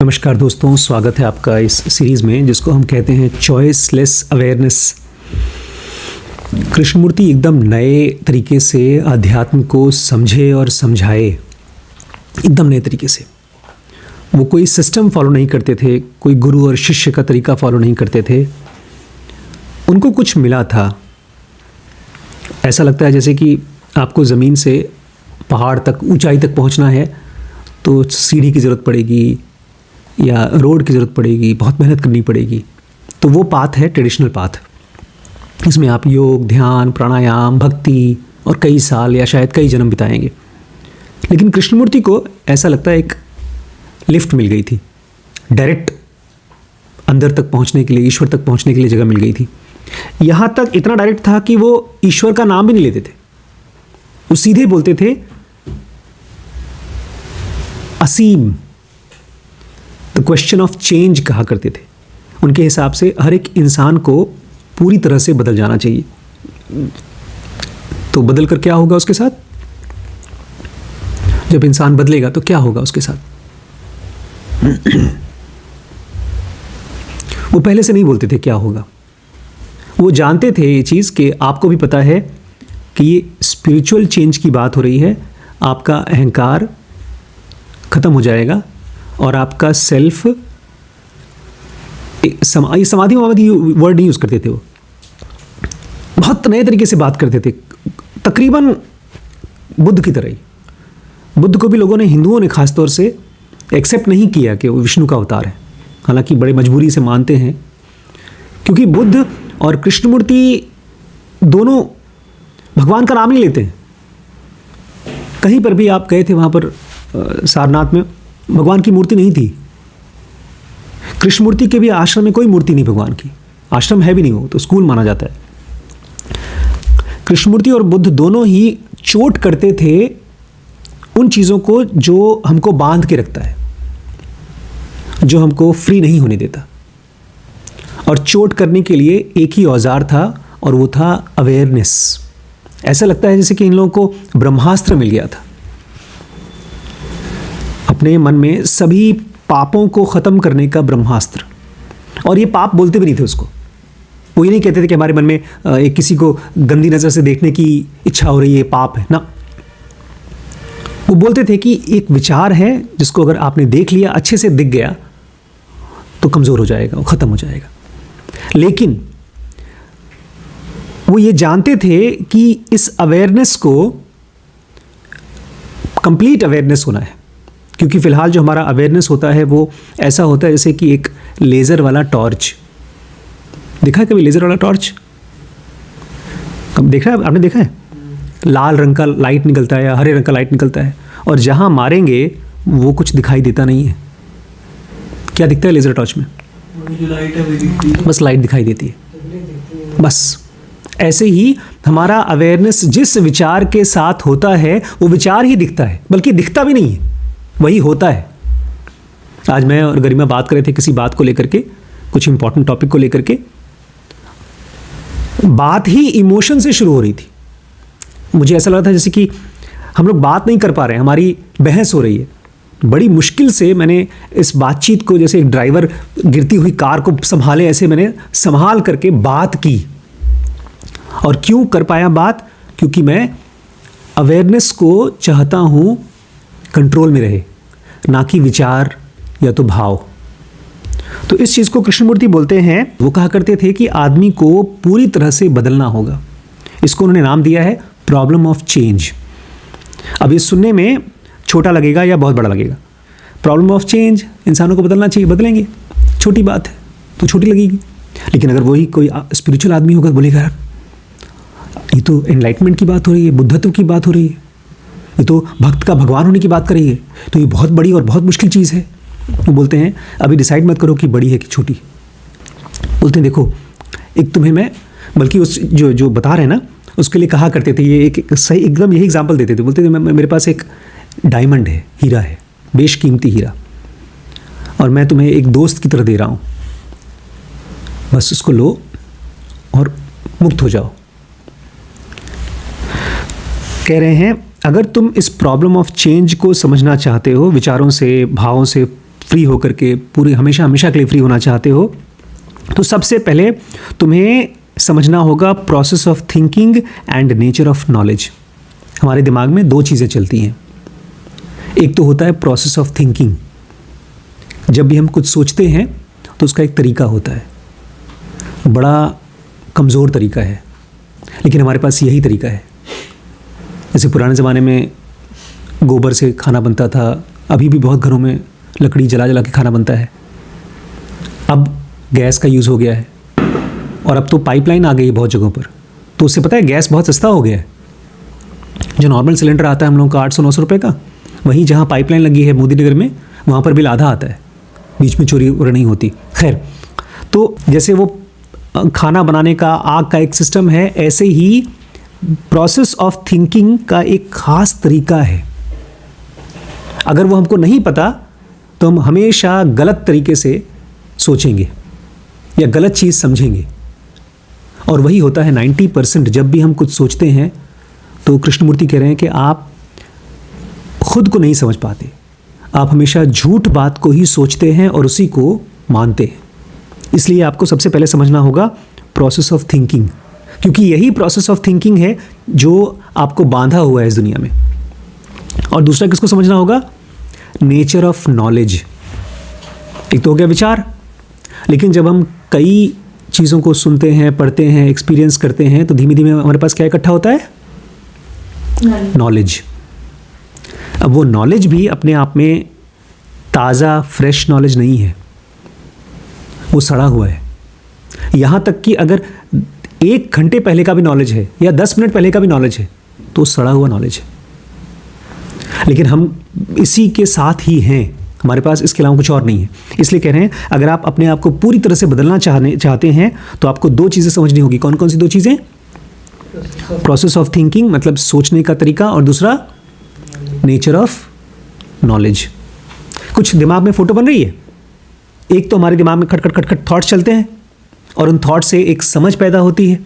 नमस्कार दोस्तों, स्वागत है आपका इस सीरीज़ में जिसको हम कहते हैं चॉइसलेस अवेयरनेस। कृष्णमूर्ति एकदम नए तरीके से अध्यात्म को समझे और समझाए, एकदम नए तरीके से। वो कोई सिस्टम फॉलो नहीं करते थे, कोई गुरु और शिष्य का तरीका फॉलो नहीं करते थे। उनको कुछ मिला था। ऐसा लगता है जैसे कि आपको ज़मीन से पहाड़ तक, ऊंचाई तक पहुंचना है तो सीढ़ी की ज़रूरत पड़ेगी या रोड की ज़रूरत पड़ेगी, बहुत मेहनत करनी पड़ेगी। तो वो पाथ है ट्रेडिशनल पाथ। इसमें आप योग, ध्यान, प्राणायाम, भक्ति और कई साल या शायद कई जन्म बिताएंगे। लेकिन कृष्णमूर्ति को ऐसा लगता है एक लिफ्ट मिल गई थी, डायरेक्ट अंदर तक पहुंचने के लिए, ईश्वर तक पहुंचने के लिए जगह मिल गई थी। यहाँ तक इतना डायरेक्ट था कि वो ईश्वर का नाम भी नहीं लेते थे। वो सीधे बोलते थे असीम, द क्वेश्चन ऑफ चेंज कहा करते थे। उनके हिसाब से हर एक इंसान को पूरी तरह से बदल जाना चाहिए। तो बदल कर क्या होगा उसके साथ? जब इंसान बदलेगा तो क्या होगा उसके साथ? वो पहले से नहीं बोलते थे क्या होगा। वो जानते थे ये चीज़ कि आपको भी पता है कि ये स्पिरिचुअल चेंज की बात हो रही है। आपका अहंकार खत्म हो जाएगा और आपका सेल्फ, समाधि वर्ड नहीं यूज़ करते थे। वो बहुत नए तरीके से बात करते थे, तकरीबन बुद्ध की तरह ही। बुद्ध को भी लोगों ने, हिंदुओं ने खासतौर से एक्सेप्ट नहीं किया कि वो विष्णु का अवतार है, हालांकि बड़े मजबूरी से मानते हैं, क्योंकि बुद्ध और कृष्णमूर्ति दोनों भगवान का नाम ही लेते हैं। कहीं पर भी आप गए थे वहाँ पर सारनाथ में भगवान की मूर्ति नहीं थी। कृष्णमूर्ति के भी आश्रम में कोई मूर्ति नहीं भगवान की। आश्रम है भी नहीं, वो तो स्कूल माना जाता है। कृष्णमूर्ति और बुद्ध दोनों ही चोट करते थे उन चीज़ों को जो हमको बांध के रखता है, जो हमको फ्री नहीं होने देता। और चोट करने के लिए एक ही औजार था और वो था अवेयरनेस। ऐसा लगता है जैसे कि इन लोगों को ब्रह्मास्त्र मिल गया था। अपने मन में सभी पापों को ख़त्म करने का ब्रह्मास्त्र। और ये पाप बोलते भी नहीं थे उसको। वो ये नहीं कहते थे कि हमारे मन में एक किसी को गंदी नज़र से देखने की इच्छा हो रही है, पाप है ना। वो बोलते थे कि एक विचार है जिसको अगर आपने देख लिया, अच्छे से दिख गया, तो कमज़ोर हो जाएगा, वो ख़त्म हो जाएगा। लेकिन वो ये जानते थे कि इस अवेयरनेस को कंप्लीट अवेयरनेस होना है। क्योंकि फ़िलहाल जो हमारा अवेयरनेस होता है वो ऐसा होता है जैसे कि एक लेज़र वाला टॉर्च। देखा है कभी लेज़र वाला टॉर्च? कब देखा है आपने? देखा है लाल रंग का लाइट निकलता है या हरे रंग का लाइट निकलता है, और जहाँ मारेंगे वो कुछ दिखाई देता नहीं है। क्या दिखता है लेज़र टॉर्च में? बस लाइट दिखाई देती है, बस। ऐसे ही हमारा अवेयरनेस जिस विचार के साथ होता है वो विचार ही दिखता है, बल्कि दिखता भी नहीं है, वही होता है। आज मैं और गरिमा बात कर रहे थे किसी बात को लेकर के, कुछ इंपॉर्टेंट टॉपिक को लेकर के। बात ही इमोशन से शुरू हो रही थी। मुझे ऐसा लगा था जैसे कि हम लोग बात नहीं कर पा रहे हैं, हमारी बहस हो रही है। बड़ी मुश्किल से मैंने इस बातचीत को, जैसे एक ड्राइवर गिरती हुई कार को संभाले, ऐसे मैंने संभाल करके बात की। और क्यों कर पाया बात? क्योंकि मैं अवेयरनेस को चाहता हूँ कंट्रोल में रहे, ना कि विचार या तो भाव। तो इस चीज़ को कृष्णमूर्ति बोलते हैं। वो कहा करते थे कि आदमी को पूरी तरह से बदलना होगा। इसको उन्होंने नाम दिया है प्रॉब्लम ऑफ चेंज। अब ये सुनने में छोटा लगेगा या बहुत बड़ा लगेगा। प्रॉब्लम ऑफ चेंज, इंसानों को बदलना चाहिए, बदलेंगे, छोटी बात है तो छोटी लगेगी। लेकिन अगर वही कोई स्पिरिचुअल आदमी होगा, बोलेगा ये तो एनलाइटमेंट की बात हो रही है, बुद्धत्व की बात हो रही है, ये तो भक्त का भगवान होने की बात कर रही है, तो ये बहुत बड़ी और बहुत मुश्किल चीज़ है। वो बोलते हैं अभी डिसाइड मत करो कि बड़ी है कि छोटी। बोलते हैं देखो, एक तुम्हें मैं, बल्कि उस जो बता रहे हैं ना, उसके लिए कहा करते थे, ये एक सही एकदम यही एग्जाम्पल देते थे। बोलते थे मेरे पास एक डायमंड है, हीरा है, बेशकीमती हीरा, और मैं तुम्हें एक दोस्त की तरह दे रहा हूँ, बस उसको लो और मुक्त हो जाओ। कह रहे हैं अगर तुम इस प्रॉब्लम ऑफ चेंज को समझना चाहते हो, विचारों से, भावों से फ्री होकर के पूरे हमेशा हमेशा के लिए फ्री होना चाहते हो, तो सबसे पहले तुम्हें समझना होगा process of thinking and nature of knowledge. हमारे दिमाग में दो चीज़ें चलती हैं। एक तो होता है प्रोसेस ऑफ थिंकिंग। जब भी हम कुछ सोचते हैं तो उसका एक तरीका होता है, बड़ा कमज़ोर तरीका है, लेकिन हमारे पास यही तरीका है। जैसे पुराने ज़माने में गोबर से खाना बनता था, अभी भी बहुत घरों में लकड़ी जला जला के खाना बनता है। अब गैस का यूज़ हो गया है और अब तो पाइपलाइन आ गई है बहुत जगहों पर, तो उससे पता है गैस बहुत सस्ता हो गया है। जो नॉर्मल सिलेंडर आता है हम लोगों का 800-900 रुपये का, वहीं जहाँ पाइपलाइन लगी है मोदी नगर में, वहाँ पर बिल आधा आता है, बीच में चोरी नहीं होती। खैर, तो जैसे वो खाना बनाने का आग का एक सिस्टम है, ऐसे ही प्रोसेस ऑफ थिंकिंग का एक ख़ास तरीका है। अगर वो हमको नहीं पता तो हम हमेशा गलत तरीके से सोचेंगे या गलत चीज़ समझेंगे, और वही होता है 90%। जब भी हम कुछ सोचते हैं तो कृष्णमूर्ति कह रहे हैं कि आप खुद को नहीं समझ पाते, आप हमेशा झूठ बात को ही सोचते हैं और उसी को मानते हैं। इसलिए आपको सबसे पहले समझना होगा प्रोसेस ऑफ थिंकिंग, क्योंकि यही प्रोसेस ऑफ थिंकिंग है जो आपको बांधा हुआ है इस दुनिया में। और दूसरा किसको समझना होगा? Nature of knowledge. एक तो हो गया विचार, लेकिन जब हम कई चीज़ों को सुनते हैं, पढ़ते हैं, एक्सपीरियंस करते हैं, तो धीमे धीमे हमारे पास क्या इकट्ठा होता है? नॉलेज। अब वो नॉलेज भी अपने आप में ताज़ा फ्रेश नॉलेज नहीं है, वो सड़ा हुआ है। यहाँ तक कि अगर 1 घंटे पहले का भी नॉलेज है या 10 मिनट पहले का भी नॉलेज है तो सड़ा हुआ नॉलेज है। लेकिन हम इसी के साथ ही हैं, हमारे पास इसके अलावा कुछ और नहीं है। इसलिए कह रहे हैं अगर आप अपने आप को पूरी तरह से बदलना चाहते हैं तो आपको 2 चीज़ें समझनी होगी। कौन कौन सी 2 चीज़ें? प्रोसेस ऑफ थिंकिंग मतलब सोचने का तरीका, और दूसरा नेचर ऑफ नॉलेज। कुछ दिमाग में फ़ोटो बन रही है, एक तो हमारे दिमाग में खट खट खट खट थॉट्स चलते हैं और उन थॉट से एक समझ पैदा होती है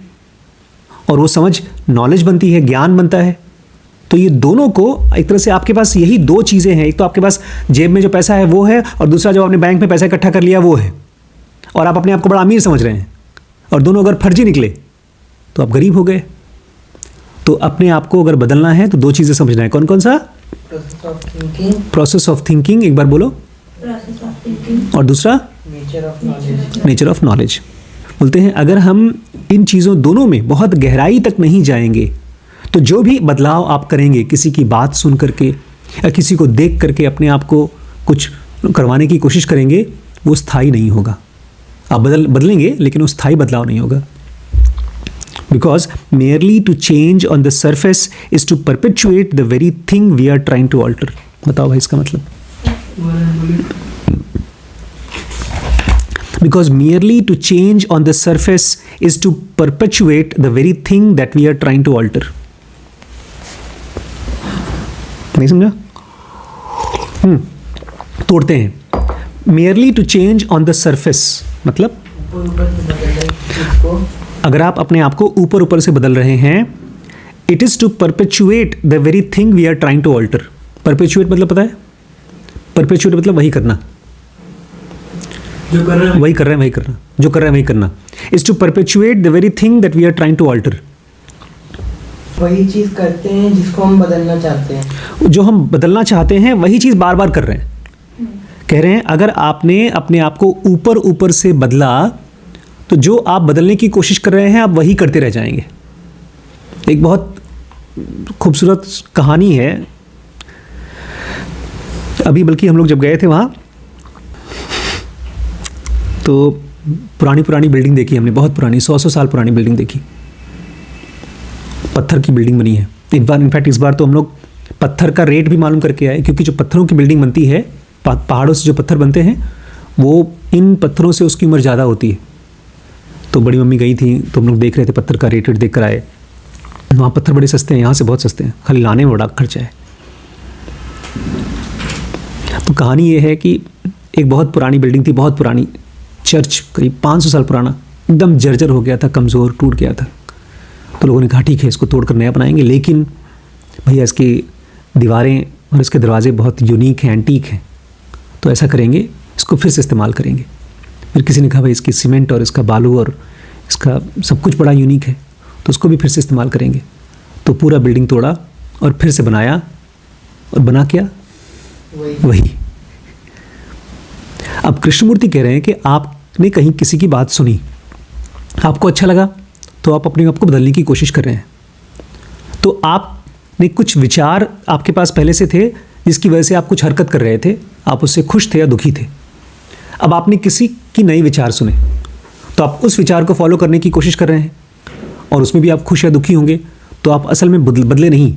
और वो समझ नॉलेज बनती है, ज्ञान बनता है। तो ये दोनों को एक तरह से आपके पास यही 2 चीज़ें हैं। एक तो आपके पास जेब में जो पैसा है वो है, और दूसरा जो आपने बैंक में पैसा इकट्ठा कर लिया वो है, और आप अपने आप को बड़ा अमीर समझ रहे हैं, और दोनों अगर फर्जी निकले तो आप गरीब हो गए। तो अपने आप को अगर बदलना है तो 2 चीज़ें समझना है। कौन कौन सा? प्रोसेस ऑफ थिंकिंग, एक बार बोलो, और दूसरा नेचर ऑफ नॉलेज। बोलते हैं अगर हम इन चीज़ों दोनों में बहुत गहराई तक नहीं जाएंगे तो जो भी बदलाव आप करेंगे, किसी की बात सुन करके या किसी को देख करके अपने आप को कुछ करवाने की कोशिश करेंगे, वो स्थायी नहीं होगा। आप बदलेंगे लेकिन वो स्थायी बदलाव नहीं होगा। Because merely to change on the surface is to perpetuate the very thing we are trying to alter। बताओ भाई इसका मतलब? Because merely to change on the surface is to perpetuate the very thing that we are trying to alter। नहीं समझा? तोड़ते हैं। merely to change on the surface मतलब अगर आप अपने आप को ऊपर ऊपर से बदल रहे हैं, it is to perpetuate the very thing we are trying to alter. Perpetuate मतलब पता है? परपेचुएट मतलब वही करना, जो कर रहे हैं वही कर रहे हैं, वही करना, जो कर रहे हैं वही करना। Is to perpetuate the very thing that we are trying to alter. वही चीज़ करते हैं जिसको हम बदलना चाहते हैं। जो हम बदलना चाहते हैं वही चीज़ बार बार कर रहे हैं। कह रहे हैं अगर आपने अपने आप को ऊपर ऊपर से बदला तो जो आप बदलने की कोशिश कर रहे हैं आप वही करते रह जाएंगे। एक बहुत खूबसूरत कहानी है, अभी बल्कि हम लोग जब गए थे वहाँ तो पुरानी बिल्डिंग देखी हमने, बहुत पुरानी, 100 साल पुरानी बिल्डिंग देखी। पत्थर की बिल्डिंग बनी है। इनफैक्ट इस बार तो हम लोग पत्थर का रेट भी मालूम करके आए, क्योंकि जो पत्थरों की बिल्डिंग बनती है, पहाड़ों से जो पत्थर बनते हैं वो इन पत्थरों से उसकी उम्र ज़्यादा होती है। तो बड़ी मम्मी गई थी तो हम लोग देख रहे थे, पत्थर का रेट देख कर आए। वहाँ पत्थर बड़े सस्ते हैं, यहाँ से बहुत सस्ते हैं, खाली लाने में बड़ा खर्चा है। तो कहानी ये है कि एक बहुत पुरानी बिल्डिंग थी, बहुत पुरानी चर्च, करीब 500 साल पुराना, एकदम जर्जर हो गया था, कमज़ोर, टूट गया था। तो लोगों ने कहा ठीक है इसको तोड़कर नया बनाएंगे, लेकिन भैया इसकी दीवारें और इसके दरवाजे बहुत यूनिक हैं, एंटीक हैं, तो ऐसा करेंगे इसको फिर से इस्तेमाल करेंगे। फिर किसी ने कहा भाई इसकी सीमेंट और इसका बालू और इसका सब कुछ बड़ा यूनिक है, तो उसको भी फिर से इस्तेमाल करेंगे। तो पूरा बिल्डिंग तोड़ा और फिर से बनाया, और बना क्या? वही। अब कृष्णमूर्ति कह रहे हैं कि आपने कहीं किसी की बात सुनी, आपको अच्छा लगा, तो आप अपने आप को बदलने की कोशिश कर रहे हैं। तो आपने कुछ विचार आपके पास पहले से थे जिसकी वजह से आप कुछ हरकत कर रहे थे, आप उससे खुश थे या दुखी थे। अब आपने किसी की नई विचार सुने, तो आप उस विचार को फॉलो करने की कोशिश कर रहे हैं, और उसमें भी आप खुश या दुखी होंगे। तो आप असल में बदले नहीं,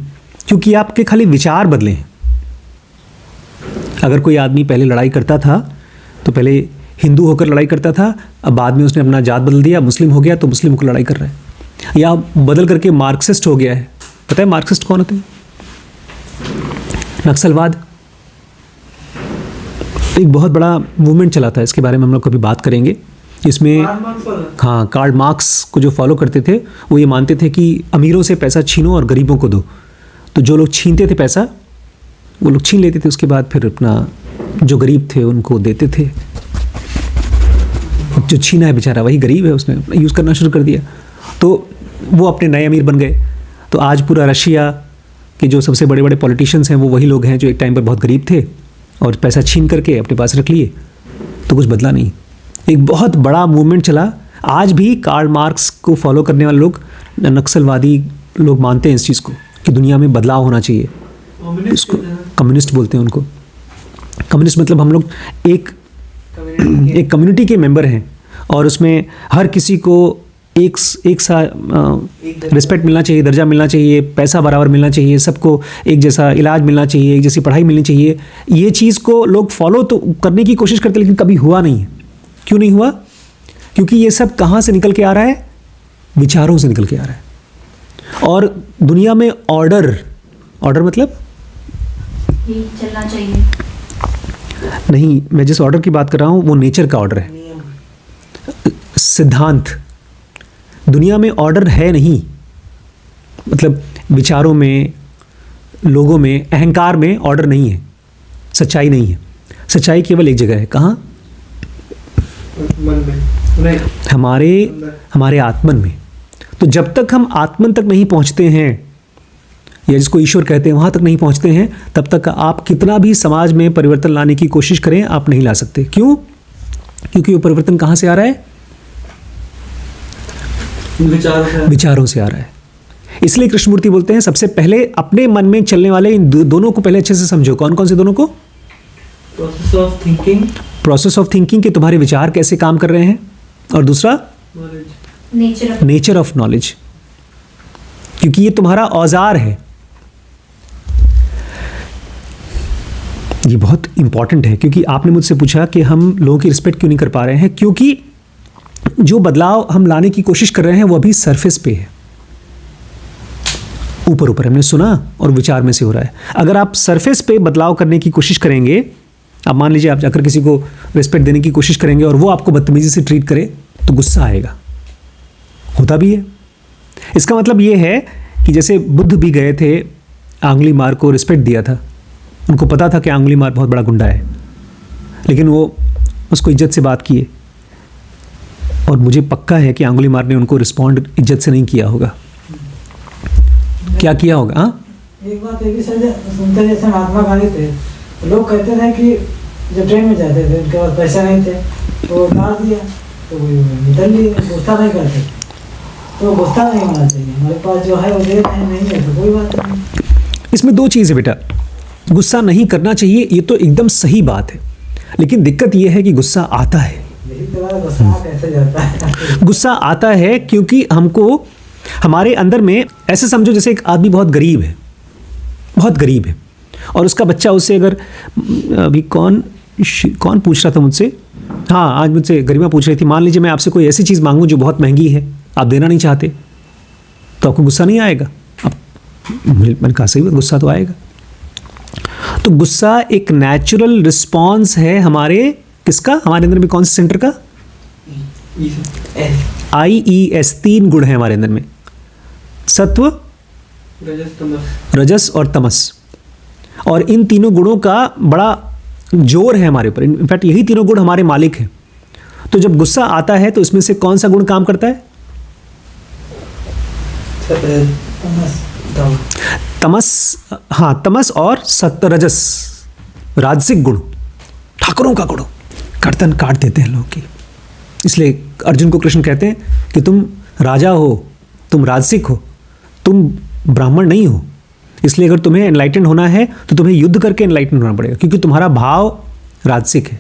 क्योंकि आपके खाली विचार बदले हैं। अगर कोई आदमी पहले लड़ाई करता था तो पहले हिंदू होकर लड़ाई करता था, अब बाद में उसने अपना जात बदल दिया, मुस्लिम हो गया तो मुस्लिम होकर लड़ाई कर रहा है, या बदल करके मार्क्सिस्ट हो गया है। पता है मार्क्सिस्ट कौन होते हैं? नक्सलवाद। एक बहुत बड़ा मूवमेंट चला था, इसके बारे में हम लोग कभी बात करेंगे। इसमें हाँ, कार्ल मार्क्स को जो फॉलो करते थे वो ये मानते थे कि अमीरों से पैसा छीनो और गरीबों को दो। तो जो लोग छीनते थे पैसा, वो लोग छीन लेते थे, उसके बाद फिर अपना जो गरीब थे उनको देते थे। जो छीना है बेचारा वही गरीब है, उसने यूज़ करना शुरू कर दिया, तो वो अपने नए अमीर बन गए। तो आज पूरा रशिया के जो सबसे बड़े बड़े पॉलिटिशियंस हैं वो वही लोग हैं जो एक टाइम पर बहुत गरीब थे और पैसा छीन करके अपने पास रख लिए। तो कुछ बदला नहीं। एक बहुत बड़ा मूवमेंट चला। आज भी कार्ल मार्क्स को फॉलो करने वाले लोग, नक्सलवादी लोग, मानते हैं इस चीज़ को कि दुनिया में बदलाव होना चाहिए। उसको कम्युनिस्ट बोलते हैं उनको। कम्युनिस्ट मतलब हम लोग एक कम्युनिटी के मेंबर हैं, और उसमें हर किसी को एक सा रिस्पेक्ट मिलना चाहिए, दर्जा मिलना चाहिए, पैसा बराबर मिलना चाहिए, सबको एक जैसा इलाज मिलना चाहिए, एक जैसी पढ़ाई मिलनी चाहिए। ये चीज़ को लोग फॉलो तो करने की कोशिश करते, लेकिन कभी हुआ नहीं है। क्यों नहीं हुआ? क्योंकि ये सब कहाँ से निकल के आ रहा है? विचारों से निकल के आ रहा है। और दुनिया में ऑर्डर मतलब चलना चाहिए नहीं, मैं जिस ऑर्डर की बात कर रहा हूँ वो नेचर का ऑर्डर है, सिद्धांत। दुनिया में ऑर्डर है नहीं, मतलब विचारों में, लोगों में, अहंकार में ऑर्डर नहीं है, सच्चाई नहीं है। सच्चाई केवल एक जगह है। कहाँ? मन में, हमारे आत्मन में। तो जब तक हम आत्मन तक नहीं पहुँचते हैं, या जिसको ईश्वर कहते हैं, वहाँ तक नहीं पहुँचते हैं, तब तक आप कितना भी समाज में परिवर्तन लाने की कोशिश करें, आप नहीं ला सकते। क्यों? क्योंकि वो परिवर्तन कहाँ से आ रहा है? विचारों से आ रहा है। इसलिए कृष्णमूर्ति बोलते हैं सबसे पहले अपने मन में चलने वाले इन दोनों को पहले अच्छे से समझो। कौन कौन से दोनों को? प्रोसेस ऑफ थिंकिंग के तुम्हारे विचार कैसे काम कर रहे हैं, और दूसरा नेचर ऑफ नॉलेज, क्योंकि ये तुम्हारा औजार है। ये बहुत इंपॉर्टेंट है, क्योंकि आपने मुझसे पूछा कि हम लोगों की रिस्पेक्ट क्यों नहीं कर पा रहे हैं। क्योंकि जो बदलाव हम लाने की कोशिश कर रहे हैं वो अभी सरफेस पे है, ऊपर ऊपर हमने सुना और विचार में से हो रहा है। अगर आप सरफेस पे बदलाव करने की कोशिश करेंगे, आप मान लीजिए आप जाकर किसी को रिस्पेक्ट देने की कोशिश करेंगे और वो आपको बदतमीजी से ट्रीट करे, तो गुस्सा आएगा। होता भी है। इसका मतलब ये है कि जैसे बुद्ध भी गए थे, आंगुली मार को रिस्पेक्ट दिया था। उनको पता था कि आंगुली मार बहुत बड़ा गुंडा है, लेकिन वो उसको इज्जत से बात किए, और मुझे पक्का है कि आंगुली मार ने उनको रिस्पॉन्ड इज्जत से नहीं किया होगा। क्या किया होगा? हाँ, एक बात है कि सर, सुनते जैसे महात्मा गांधी थे, लोग कहते थे कि जब ट्रेन में जाते थे उनके पास पैसा नहीं थे, तो वो उतार दिया, तो वो निकल लिए, गुस्सा नहीं करते। तो गुस्सा नहीं होना चाहिए, हमारे पास जो है वो दे रहे हैं, नहीं है तो कोई बात नहीं। इसमें दो चीज़ है बेटा। गुस्सा नहीं करना चाहिए, ये तो एकदम सही बात है, लेकिन दिक्कत ये है कि गुस्सा आता है। गुस्सा कैसे जाता है? गुस्सा आता है क्योंकि हमको, हमारे अंदर में, ऐसे समझो जैसे एक आदमी बहुत गरीब है, और उसका बच्चा उससे, अगर अभी कौन पूछ रहा था मुझसे, हाँ आज मुझसे गरिमा पूछ रही थी, मान लीजिए मैं आपसे कोई ऐसी चीज़ मांगूं जो बहुत महंगी है, आप देना नहीं चाहते, तो आपको गुस्सा नहीं आएगा? मैंने कहा सही बात, गुस्सा तो आएगा। तो गुस्सा एक नेचुरल रिस्पॉन्स है हमारे, किसका? हमारे अंदर में कौन से सेंटर का? IES, 3 गुण हैं हमारे अंदर में, सत्व, रजस और तमस। और इन तीनों गुणों का बड़ा जोर है हमारे ऊपर। इनफैक्ट यही तीनों गुण हमारे मालिक हैं। तो जब गुस्सा आता है तो इसमें से कौन सा गुण काम करता है? तमस, हाँ, तमस और सत्व रजस, राजसिक गुण, ठाकुरों का गुण गर्दन काट देते हैं लोगों की। इसलिए अर्जुन को कृष्ण कहते हैं कि तुम राजा हो, तुम राजसिक हो, तुम ब्राह्मण नहीं हो। इसलिए अगर तुम्हें एनलाइटेंड होना है तो तुम्हें युद्ध करके एनलाइटेंड होना पड़ेगा, क्योंकि तुम्हारा भाव राजसिक है।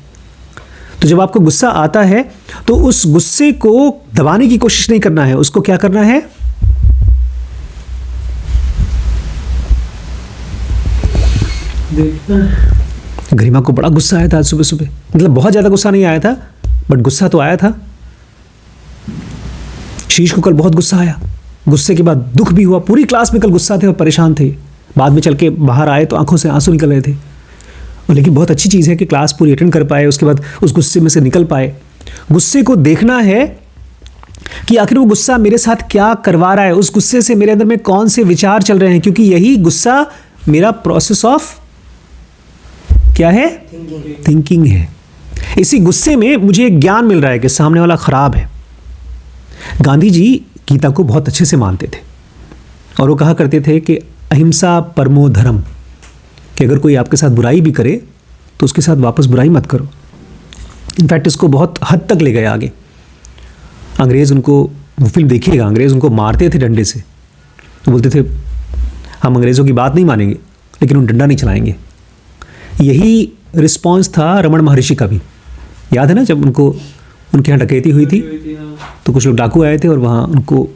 तो जब आपको गुस्सा आता है तो उस गुस्से को दबाने की कोशिश नहीं करना है, उसको क्या करना है? गरिमा को बड़ा गुस्सा आया था आज सुबह सुबह, मतलब बहुत ज़्यादा गुस्सा नहीं आया था, बट गुस्सा तो आया था। शीश को कल बहुत गुस्सा आया, गुस्से के बाद दुख भी हुआ। पूरी क्लास में कल गुस्सा थे और परेशान थे। बाद में चल के बाहर आए तो आंखों से आंसू निकल रहे थे। और लेकिन बहुत अच्छी चीज़ है कि क्लास पूरी अटेंड कर पाए, उसके बाद उस गुस्से में से निकल पाए। गुस्से को देखना है कि आखिर वो गुस्सा मेरे साथ क्या करवा रहा है, उस गुस्से से मेरे अंदर में कौन से विचार चल रहे हैं, क्योंकि यही गुस्सा मेरा प्रोसेस ऑफ क्या है? थिंकिंग है। इसी गुस्से में मुझे एक ज्ञान मिल रहा है कि सामने वाला खराब है। गांधी जी गीता को बहुत अच्छे से मानते थे और वो कहा करते थे कि अहिंसा परमो धर्म, कि अगर कोई आपके साथ बुराई भी करे तो उसके साथ वापस बुराई मत करो। इनफैक्ट इसको बहुत हद तक ले गए आगे। अंग्रेज़ उनको, वो फिल्म देखिएगा, अंग्रेज़ उनको मारते थे डंडे से, तो बोलते थे हम अंग्रेज़ों की बात नहीं मानेंगे लेकिन उन डंडा नहीं चलाएंगे। यही रिस्पॉन्स था रमण महर्षि का भी। याद है ना, जब उनके यहाँ डकैती हुई थी तो कुछ लोग डाकू आए थे और वहाँ उनको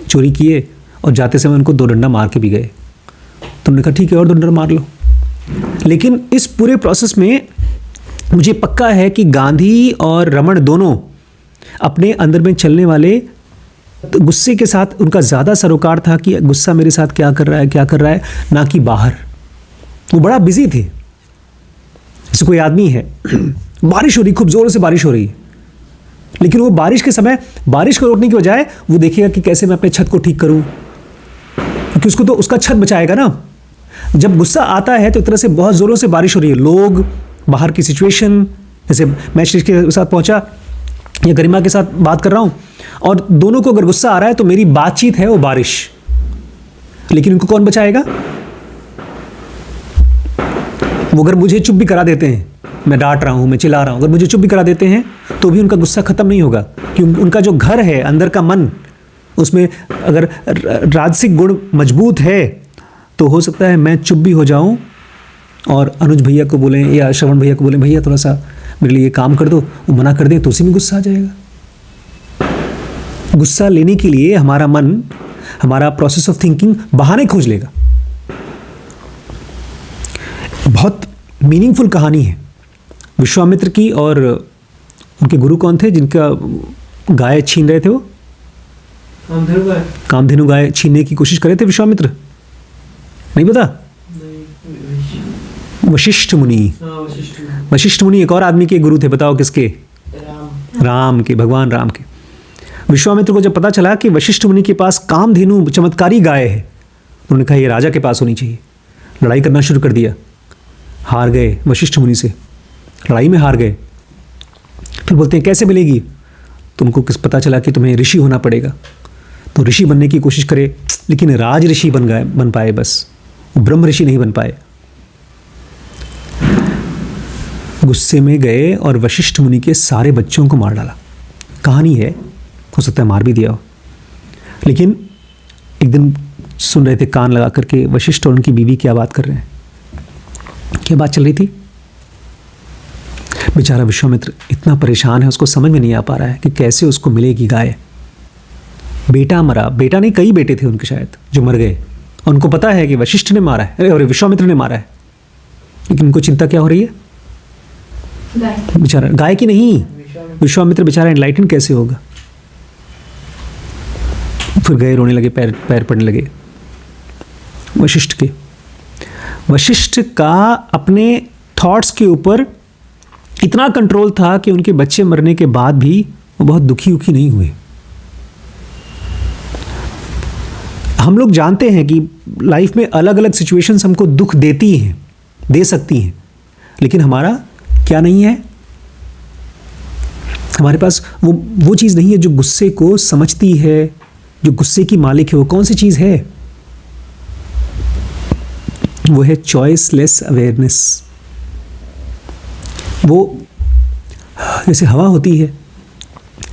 चोरी किए और जाते समय उनको 2 डंडा मार के भी गए। तो उन्होंने कहा ठीक है और 2 डंडा मार लो। लेकिन इस पूरे प्रोसेस में मुझे पक्का है कि गांधी और रमण दोनों अपने अंदर में चलने वाले गुस्से के साथ उनका ज़्यादा सरोकार था कि गुस्सा मेरे साथ क्या कर रहा है, ना कि बाहर। वो बड़ा बिजी थे। जैसे कोई आदमी है, बारिश हो रही, खूब ज़ोरों से बारिश हो रही है, लेकिन वो बारिश के समय बारिश को रोकने की बजाय वो देखिएगा कि कैसे मैं अपने छत को ठीक करूं, क्योंकि उसको तो उसका छत बचाएगा ना। जब गुस्सा आता है तो एक तरह से बहुत ज़ोरों से बारिश हो रही है, लोग, बाहर की सिचुएशन, जैसे मैं श्री के साथ पहुंचा या गरिमा के साथ बात कर रहा हूं और दोनों को अगर गुस्सा आ रहा है तो मेरी बातचीत है वो बारिश, लेकिन उनको कौन बचाएगा? वो अगर मुझे चुप भी करा देते हैं, मैं डांट रहा हूँ, मैं चिल्ला रहा हूँ, अगर मुझे चुप भी करा देते हैं तो भी उनका गुस्सा ख़त्म नहीं होगा, क्योंकि उनका जो घर है अंदर का मन, उसमें अगर राजसिक गुण मजबूत है तो हो सकता है मैं चुप भी हो जाऊँ और अनुज भैया को बोलें या श्रवण भैया को बोलें भैया थोड़ा सा मेरे लिए काम कर दो, वो मना कर दें तो उसी में गुस्सा आ जाएगा। गुस्सा लेने के लिए हमारा मन, हमारा प्रोसेस ऑफ थिंकिंग बहाने खोज लेगा। बहुत मीनिंगफुल कहानी है विश्वामित्र की। और उनके गुरु कौन थे जिनका गाय छीन रहे थे? वो कामधेनु गाय छीनने की कोशिश कर रहे थे विश्वामित्र, नहीं पता? वशिष्ठ मुनि। वशिष्ठ मुनि एक और आदमी के गुरु थे, बताओ किसके? राम के, भगवान राम के। विश्वामित्र को जब पता चला कि वशिष्ठ मुनि के पास कामधेनु चमत्कारी गाय है, उन्होंने कहा ये राजा के पास होनी चाहिए। लड़ाई करना शुरू कर दिया, हार गए वशिष्ठ मुनि से, लड़ाई में हार गए। फिर बोलते हैं कैसे मिलेगी? तुमको किस पता चला कि तुम्हें ऋषि होना पड़ेगा, तो ऋषि बनने की कोशिश करे, लेकिन राज ऋषि बन पाए, बस ब्रह्म ऋषि नहीं बन पाए। गुस्से में गए और वशिष्ठ मुनि के सारे बच्चों को मार डाला। कहानी है, हो सकता है मार भी दिया हो। लेकिन एक दिन सुन रहे थे कान लगा करके वशिष्ठ और उनकी बीवी क्या बात कर रहे हैं, क्या बात चल रही थी। बेचारा विश्वामित्र इतना परेशान है, उसको समझ में नहीं आ पा रहा है कि कैसे उसको मिलेगी गाय। बेटा मरा, बेटा नहीं कई बेटे थे उनके शायद जो मर गए, और उनको पता है कि वशिष्ठ ने मारा है और विश्वामित्र ने मारा है, लेकिन उनको चिंता क्या हो रही है? बेचारा गाय की नहीं, विश्वामित्र बेचारा एनलाइटन कैसे होगा। फिर गए, रोने लगे, पैर पड़ने लगे वशिष्ठ के। वशिष्ठ का अपने थॉट्स के ऊपर इतना कंट्रोल था कि उनके बच्चे मरने के बाद भी वो बहुत दुखी नहीं हुए। हम लोग जानते हैं कि लाइफ में अलग अलग सिचुएशंस हमको दुख देती हैं, दे सकती हैं, लेकिन हमारा क्या नहीं है? हमारे पास वो चीज़ नहीं है जो गुस्से को समझती है, जो गुस्से की मालिक है। वो कौन सी चीज़ है? वो है चॉइसलेस अवेयरनेस। वो जैसे हवा होती है,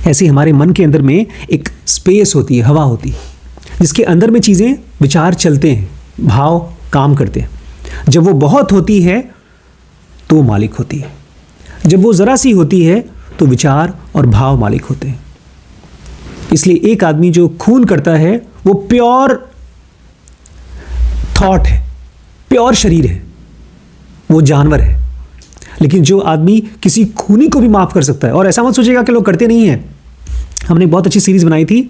ऐसे हमारे मन के अंदर में एक स्पेस होती है, हवा होती है, जिसके अंदर में चीज़ें, विचार चलते हैं, भाव काम करते हैं। जब वो बहुत होती है तो वो मालिक होती है, जब वो ज़रा सी होती है तो विचार और भाव मालिक होते हैं। इसलिए एक आदमी जो खून करता है वो प्योर थॉट है, प्योर शरीर है, वो जानवर है। लेकिन जो आदमी किसी खूनी को भी माफ़ कर सकता है, और ऐसा मत सोचिएगा कि लोग करते नहीं हैं। हमने बहुत अच्छी सीरीज़ बनाई थी,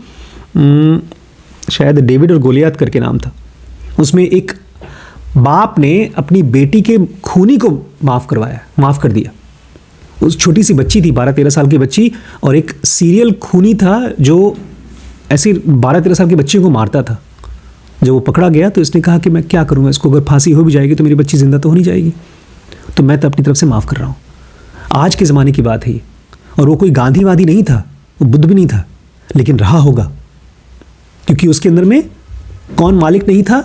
शायद डेविड और गोलियात करके नाम था। उसमें एक बाप ने अपनी बेटी के खूनी को माफ़ कर दिया। उस छोटी सी बच्ची थी, 12-13 साल की बच्ची, और एक सीरियल खूनी था जो ऐसे 12-13 साल के बच्चे को मारता था। जब वो पकड़ा गया तो इसने कहा कि मैं क्या करूँगा, इसको अगर फांसी हो भी जाएगी तो मेरी बच्ची ज़िंदा तो हो नहीं जाएगी, तो मैं तो अपनी तरफ से माफ़ कर रहा हूँ। आज के ज़माने की बात है ये, और वो कोई गांधीवादी नहीं था, वो बुद्ध भी नहीं था, लेकिन रहा होगा क्योंकि उसके अंदर में कौन मालिक नहीं था?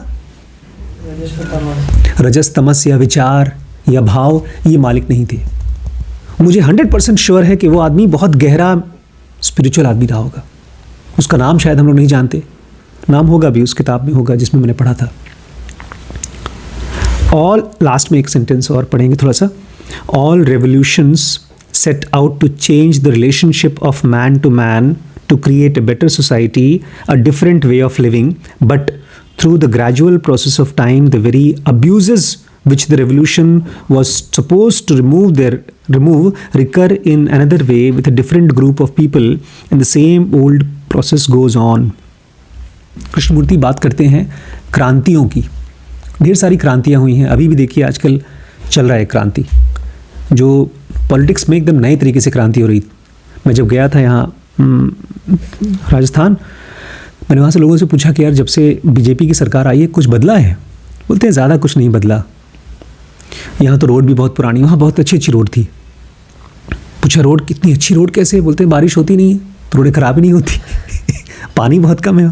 रजस तमस या विचार या भाव, ये मालिक नहीं थे। मुझे 100% श्योर है कि वो आदमी बहुत गहरा स्पिरिचुअल आदमी रहा होगा। उसका नाम शायद हम लोग नहीं जानते, नाम होगा भी, उस किताब में होगा जिसमें मैंने पढ़ा था। ऑल, लास्ट में एक सेंटेंस और पढ़ेंगे थोड़ा सा। All revolutions set out to change the relationship of man to man, to create a better society, a different way of living, but through the gradual process of time, the very abuses which the revolution was supposed to remove recur in another way with a different group of people, and the same old process goes on. Krishnamurti बात करते हैं क्रांतियों की। ढेर सारी क्रांतियाँ हुई हैं, अभी भी देखिए आजकल चल रहा है क्रांति, जो पॉलिटिक्स में एकदम नए तरीके से क्रांति हो रही। मैं जब गया था यहाँ राजस्थान, मैंने वहाँ से लोगों से पूछा कि यार जब से बीजेपी की सरकार आई है कुछ बदला है? बोलते हैं ज़्यादा कुछ नहीं बदला, यहाँ तो रोड भी बहुत पुरानी, वहाँ बहुत अच्छी रोड थी। पूछा रोड कितनी अच्छी रोड कैसे? बोलते हैं बारिश होती नहीं है तो रोडें ख़राब ही नहीं होती पानी बहुत कम है,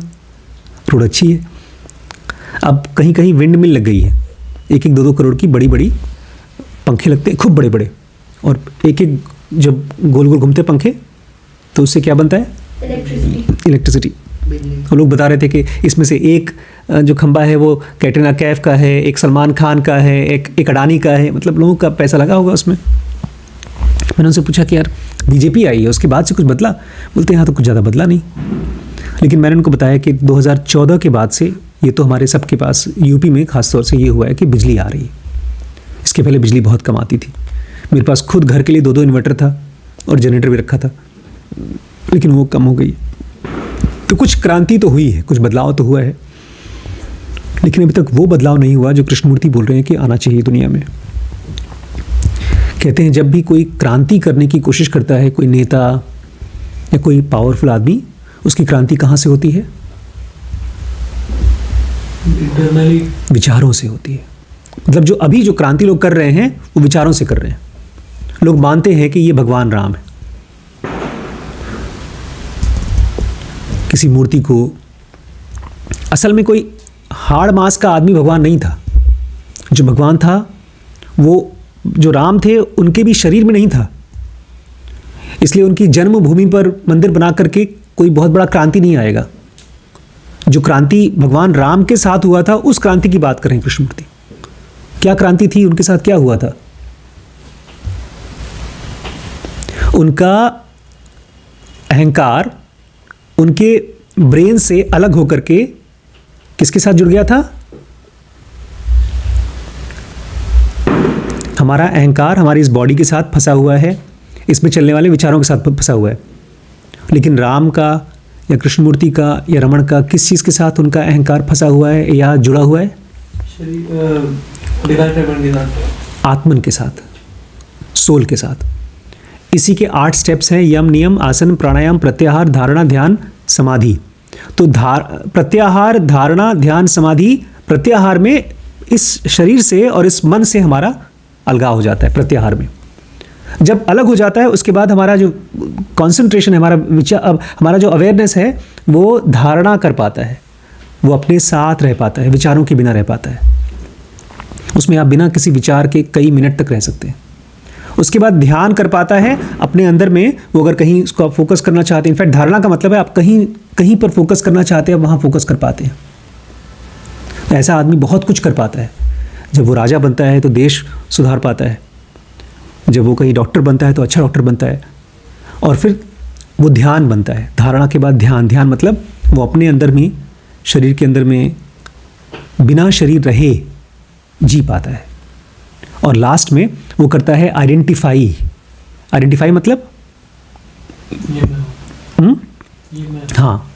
रोड अच्छी है। अब कहीं कहीं विंड मिल लग गई है, 1-2 करोड़ की बड़ी बड़ी पंखे लगते हैं, खूब बड़े बड़े, और एक जब गोल गोल घूमते पंखे तो उससे क्या बनता है? इलेक्ट्रिसिटी। वो लोग बता रहे थे कि इसमें से एक जो खंबा है वो कैटरीना कैफ का है, एक सलमान खान का है, एक अडानी का है, मतलब लोगों का पैसा लगा होगा उसमें। मैंने उनसे पूछा कि यार बीजेपी आई है उसके बाद से कुछ बदला? बोलते हैं यहाँ तो कुछ ज़्यादा बदला नहीं। लेकिन मैंने उनको बताया कि 2014 के बाद से ये तो हमारे सबके पास, यूपी में खास तौर से ये हुआ है कि बिजली आ रही है। इसके पहले बिजली बहुत कम आती थी। मेरे पास खुद घर के लिए 2-2 इन्वर्टर था और जनरेटर भी रखा था, लेकिन वो कम हो गई। तो कुछ क्रांति तो हुई है, कुछ बदलाव तो हुआ है, लेकिन अभी तक वो बदलाव नहीं हुआ जो कृष्णमूर्ति बोल रहे हैं कि आना चाहिए दुनिया में। कहते हैं जब भी कोई क्रांति करने की कोशिश करता है, कोई नेता या कोई पावरफुल आदमी, उसकी क्रांति कहाँ से होती है? इंटरनली, विचारों से होती है। मतलब जो अभी जो क्रांति लोग कर रहे हैं वो विचारों से कर रहे हैं। लोग मानते हैं कि ये भगवान राम है, किसी मूर्ति को, असल में कोई हाड़ मांस का आदमी भगवान नहीं था। जो भगवान था वो, जो राम थे उनके भी शरीर में नहीं था, इसलिए उनकी जन्मभूमि पर मंदिर बना करके कोई बहुत बड़ा क्रांति नहीं आएगा। जो क्रांति भगवान राम के साथ हुआ था उस क्रांति की बात करें कृष्णमूर्ति। क्या क्रांति थी, उनके साथ क्या हुआ था? उनका अहंकार उनके ब्रेन से अलग होकर के किसके साथ जुड़ गया था? हमारा अहंकार हमारी इस बॉडी के साथ फंसा हुआ है, इसमें चलने वाले विचारों के साथ फंसा हुआ है। लेकिन राम का या कृष्णमूर्ति का या रमण का किस चीज़ के साथ उनका अहंकार फंसा हुआ है या जुड़ा हुआ है? आत्मन के साथ, सोल के साथ। इसी के 8 स्टेप्स हैं, यम, नियम, आसन, प्राणायाम, प्रत्याहार, धारणा, ध्यान, समाधि। तो प्रत्याहार, धारणा, ध्यान, समाधि, प्रत्याहार में इस शरीर से और इस मन से हमारा अलगाव हो जाता है प्रत्याहार में। जब अलग हो जाता है उसके बाद हमारा जो कंसंट्रेशन है, हमारा विचार, अब हमारा जो अवेयरनेस है वो धारणा कर पाता है, वो अपने साथ रह पाता है, विचारों के बिना रह पाता है। उसमें आप बिना किसी विचार के कई मिनट तक रह सकते हैं। उसके बाद ध्यान कर पाता है अपने अंदर में, वो अगर कहीं उसको आप फोकस करना चाहते हैं, इनफैक्ट धारणा का मतलब है आप कहीं पर फोकस करना चाहते हैं, आप वहाँ फोकस कर पाते हैं। ऐसा आदमी बहुत कुछ कर पाता है। जब वो राजा बनता है तो देश सुधार पाता है, जब वो कहीं डॉक्टर बनता है तो अच्छा डॉक्टर बनता है, और फिर वो ध्यान बनता है। धारणा के बाद ध्यान, ध्यान मतलब वो अपने अंदर में, शरीर के अंदर में बिना शरीर रहे जी पाता है। और लास्ट में वो करता है आइडेंटिफाई। आइडेंटिफाई मतलब हाँ,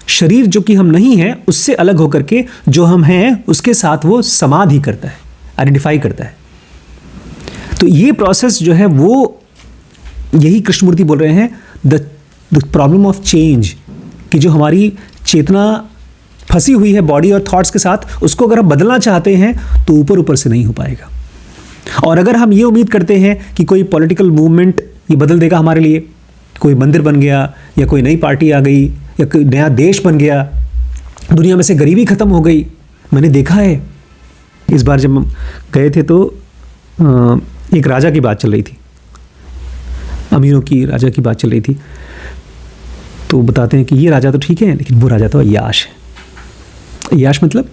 शरीर जो कि हम नहीं हैं उससे अलग होकर के जो हम हैं उसके साथ वो समाधि करता है, आइडेंटिफाई करता है। तो ये प्रोसेस जो है वो, यही कृष्णमूर्ति बोल रहे हैं, द प्रॉब्लम ऑफ चेंज, कि जो हमारी चेतना फंसी हुई है बॉडी और थॉट्स के साथ, उसको अगर हम बदलना चाहते हैं तो ऊपर ऊपर से नहीं हो पाएगा। और अगर हम ये उम्मीद करते हैं कि कोई पॉलिटिकल मूवमेंट ये बदल देगा हमारे लिए, कोई मंदिर बन गया या कोई नई पार्टी आ गई या कोई नया देश बन गया, दुनिया में से गरीबी खत्म हो गई। मैंने देखा है, इस बार जब हम गए थे तो एक राजा की बात चल रही थी, अमीरों की राजा की बात चल रही थी। तो बताते हैं कि ये राजा तो ठीक है लेकिन वो राजा तो अय्याश है। अय्याश मतलब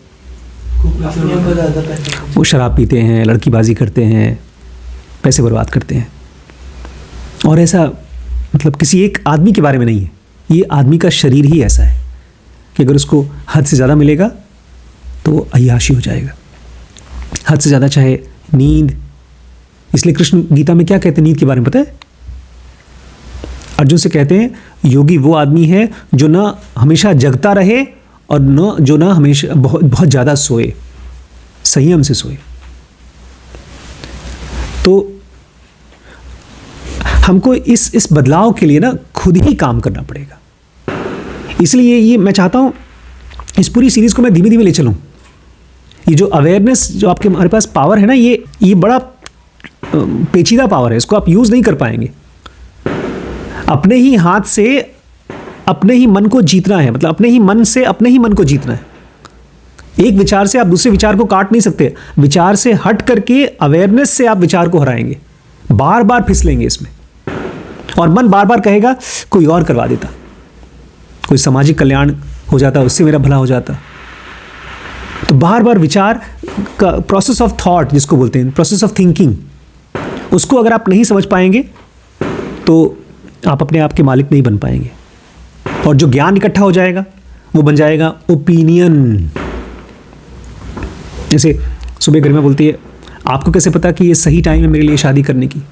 वो शराब पीते हैं, लड़कीबाजी करते हैं, पैसे बर्बाद करते हैं। और ऐसा मतलब किसी एक आदमी के बारे में नहीं है, ये आदमी का शरीर ही ऐसा है कि अगर उसको हद से ज़्यादा मिलेगा तो वो अय्याशी हो जाएगा। हद से ज़्यादा चाहे नींद, इसलिए कृष्ण गीता में क्या कहते हैं नींद के बारे में पता है? अर्जुन से कहते हैं योगी वो आदमी है जो ना हमेशा जगता रहे और जो ना हमेशा बहुत ज़्यादा सोए, संयम से सोए। तो हमको इस बदलाव के लिए ना खुद ही काम करना पड़ेगा। इसलिए ये मैं चाहता हूँ इस पूरी सीरीज़ को मैं धीमे धीमे ले चलूँ। ये जो अवेयरनेस, जो आपके हमारे पास पावर है ना, ये बड़ा पेचीदा पावर है, इसको आप यूज़ नहीं कर पाएंगे। अपने ही हाथ से अपने ही मन को जीतना है, मतलब अपने ही मन से अपने ही मन को जीतना है। एक विचार से आप दूसरे विचार को काट नहीं सकते। विचार से हट करके अवेयरनेस से आप विचार को हराएंगे, बार बार फिसलेंगे इसमें, और मन बार बार कहेगा कोई और करवा देता, कोई सामाजिक कल्याण हो जाता, उससे मेरा भला हो जाता। तो बार बार विचार का प्रोसेस ऑफ थॉट जिसको बोलते हैं, प्रोसेस ऑफ थिंकिंग, उसको अगर आप नहीं समझ पाएंगे तो आप अपने आप के मालिक नहीं बन पाएंगे। और जो ज्ञान इकट्ठा हो जाएगा वो बन जाएगा ओपिनियन। जैसे सुबह गरिमा बोलती है आपको कैसे पता कि ये सही टाइम है मेरे लिए शादी करने की?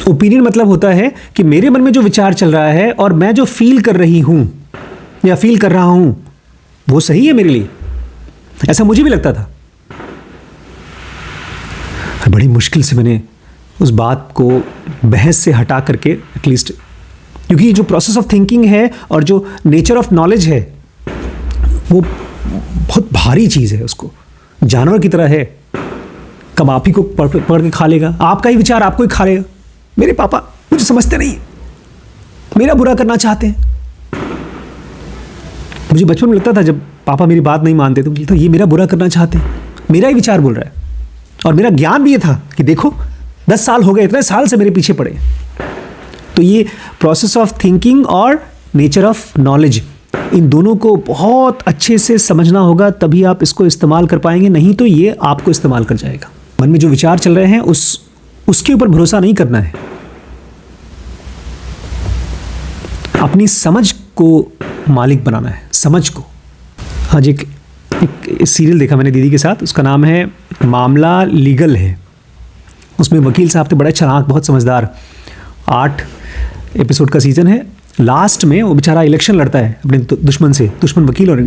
ओपिनियन मतलब होता है कि मेरे मन में जो विचार चल रहा है और मैं जो फील कर रही हूं या फील कर रहा हूं वो सही है मेरे लिए। ऐसा मुझे भी लगता था, बड़ी मुश्किल से मैंने उस बात को बहस से हटा करके एटलीस्ट, क्योंकि जो प्रोसेस ऑफ थिंकिंग है और जो नेचर ऑफ नॉलेज है वो बहुत भारी चीज़ है। उसको जानवर की तरह है, कब आप ही को पढ़ के खा लेगा, आपका ही विचार आपको ही खा लेगा। मेरे पापा मुझे समझते नहीं, मेरा बुरा करना चाहते हैं। मुझे बचपन में लगता था जब पापा मेरी बात नहीं मानते तो मुझे ये मेरा बुरा करना चाहते हैं, मेरा ही विचार बोल रहा है। और मेरा ज्ञान भी ये था कि देखो 10 साल हो गए, इतने साल से मेरे पीछे पड़े। तो ये प्रोसेस ऑफ थिंकिंग और नेचर ऑफ नॉलेज, इन दोनों को बहुत अच्छे से समझना होगा, तभी आप इसको इस्तेमाल कर पाएंगे, नहीं तो ये आपको इस्तेमाल कर जाएगा। मन में जो विचार चल रहे हैं उसके ऊपर भरोसा नहीं करना है। अपनी समझ को मालिक बनाना है, समझ को। आज एक सीरियल देखा मैंने दीदी के साथ, उसका नाम है मामला लीगल है। उसमें वकील साहब थे, बड़ा चालाक, बहुत समझदार। 8 एपिसोड का सीज़न है। लास्ट में वो बेचारा इलेक्शन लड़ता है अपने दुश्मन से, दुश्मन वकील, और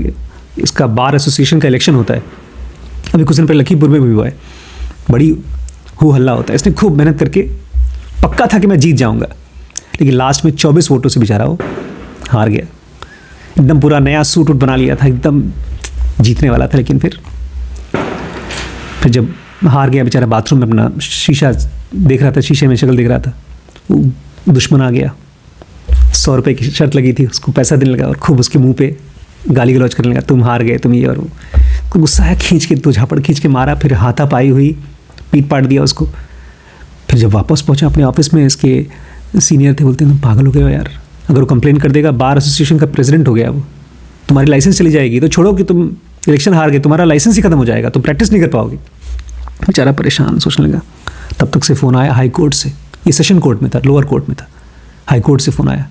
इसका बार एसोसिएशन का इलेक्शन होता है। अभी कुछ दिन पहले लखीमपुर में भी हुआ है, बड़ी हो हल्ला होता है। इसने खूब मेहनत करके पक्का था कि मैं जीत जाऊंगा, लेकिन लास्ट में 24 वोटों से बेचारा वो हार गया। एकदम पूरा नया सूट वूट बना लिया था, एकदम जीतने वाला था, लेकिन फिर जब हार गया बेचारा, बाथरूम में अपना शीशा देख रहा था, शीशे में शक्ल देख रहा था। वो दुश्मन आ गया, 100 रुपये की शर्त लगी थी, उसको पैसा देने लगा और खूब उसके मुंह पे गाली गलौज करने लगा, तुम हार गए, तुम ये और वो। तो गुस्सा आया, खींच के तो झापड़ खींच के मारा, फिर हाथापाई हुई, पीट पाट दिया उसको। फिर जब वापस पहुंचा अपने ऑफिस में, इसके सीनियर थे, बोलते हैं तुम पागल हो गए हो यार, अगर वो कंप्लेन कर देगा, बार एसोसिएशन का प्रेसिडेंट हो गया वो, तुम्हारी लाइसेंस चली जाएगी, तो छोड़ो कि तुम इलेक्शन हार गए, तुम्हारा लाइसेंस ही खत्म हो जाएगा, तुम प्रैक्टिस नहीं कर पाओगे। बेचारा परेशान सोचने लगा। तब तक से फ़ोन आया हाई कोर्ट से, ये सेशन कोर्ट में था, लोअर कोर्ट में था, हाई कोर्ट से फ़ोन आया।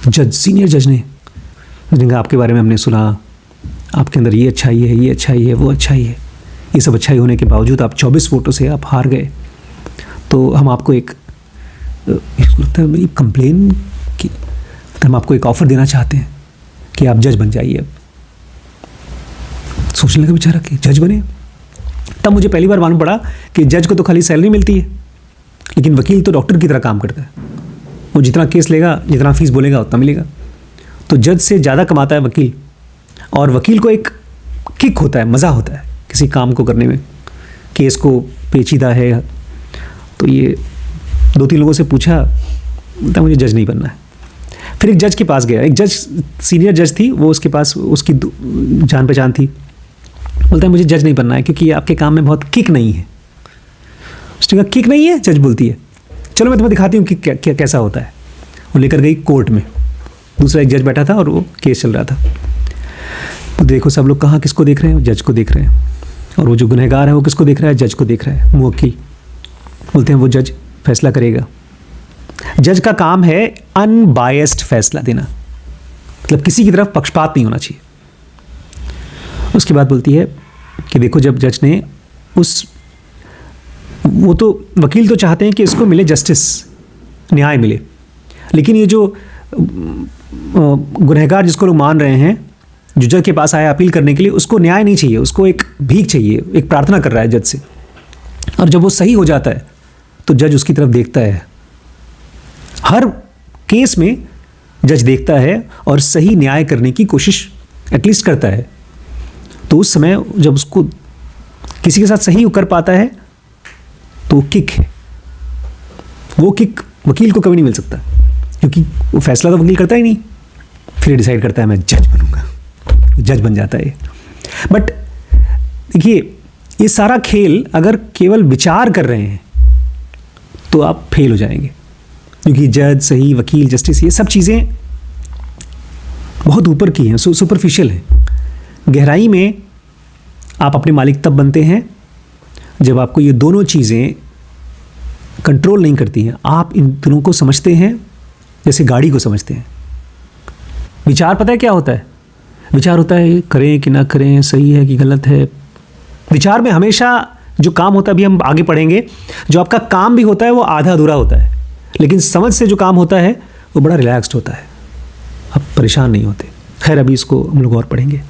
जज, सीनियर जज ने कहा आपके बारे में हमने सुना, आपके अंदर ये अच्छाई है, ये अच्छाई है, वो अच्छाई है, ये सब अच्छाई होने के बावजूद आप 24 वोटों से आप हार गए, तो हम आपको एक कंप्लेन की, हम आपको एक ऑफ़र देना चाहते हैं कि आप जज बन जाइए। अब सोचने लगा बेचारा कि जज बने। तब मुझे पहली बार मालूम पड़ा कि जज को तो खाली सैलरी मिलती है, लेकिन वकील तो डॉक्टर की तरह काम करता है। वो जितना केस लेगा, जितना फीस बोलेगा उतना मिलेगा। तो जज से ज़्यादा कमाता है वकील, और वकील को एक किक होता है, मज़ा होता है किसी काम को करने में, केस को पेचीदा है। तो ये 2-3 लोगों से पूछा, बोलता मुझे जज नहीं बनना है। फिर एक जज के पास गया, एक जज, सीनियर जज थी वो, उसके पास उसकी जान पहचान थी। बोलता है मुझे जज नहीं बनना है क्योंकि आपके काम में बहुत किक नहीं है। उसने कहा किक नहीं है? जज बोलती है चलो मैं तुम्हें दिखाती हूँ कि क्या कैसा होता है। वो लेकर गई कोर्ट में, दूसरा एक जज बैठा था और वो केस चल रहा था। तो देखो सब लोग कहाँ किसको देख रहे हैं? जज को देख रहे हैं। और वो जो गुनहगार है वो किसको देख रहा है? जज को देख रहा है, मुवक्किल। बोलते हैं वो जज फैसला करेगा। जज का काम है अनबायस्ड फैसला देना, मतलब किसी की तरफ पक्षपात नहीं होना चाहिए। उसके बाद बोलती है कि देखो जब जज ने वो तो वकील तो चाहते हैं कि इसको मिले जस्टिस, न्याय मिले, लेकिन ये जो गुनहगार जिसको लोग मान रहे हैं, जो जज के पास आया अपील करने के लिए, उसको न्याय नहीं चाहिए, उसको एक भीख चाहिए, एक प्रार्थना कर रहा है जज से। और जब वो सही हो जाता है तो जज उसकी तरफ देखता है। हर केस में जज देखता है और सही न्याय करने की कोशिश एटलीस्ट करता है। तो उस समय जब उसको किसी के साथ सही कर पाता है तो किक है। वो किक वकील को कभी नहीं मिल सकता, क्योंकि वो फैसला तो वकील करता ही नहीं। फिर डिसाइड करता है मैं जज बनूंगा, जज बन जाता है। बट देखिए ये सारा खेल अगर केवल विचार कर रहे हैं तो आप फेल हो जाएंगे, क्योंकि जज, सही, वकील, जस्टिस, ये सब चीज़ें बहुत ऊपर की हैं, सुपरफिशियल हैं। गहराई में आप अपने मालिक तब बनते हैं जब आपको ये दोनों चीज़ें कंट्रोल नहीं करती हैं। आप इन दोनों को समझते हैं जैसे गाड़ी को समझते हैं। विचार पता है क्या होता है? विचार होता है करें कि ना करें, सही है कि गलत है। विचार में हमेशा जो काम होता है, अभी हम आगे पढ़ेंगे, जो आपका काम भी होता है वो आधा अधूरा होता है, लेकिन समझ से जो काम होता है वो बड़ा रिलैक्स्ड होता है, आप परेशान नहीं होते। खैर अभी इसको हम लोग और पढ़ेंगे।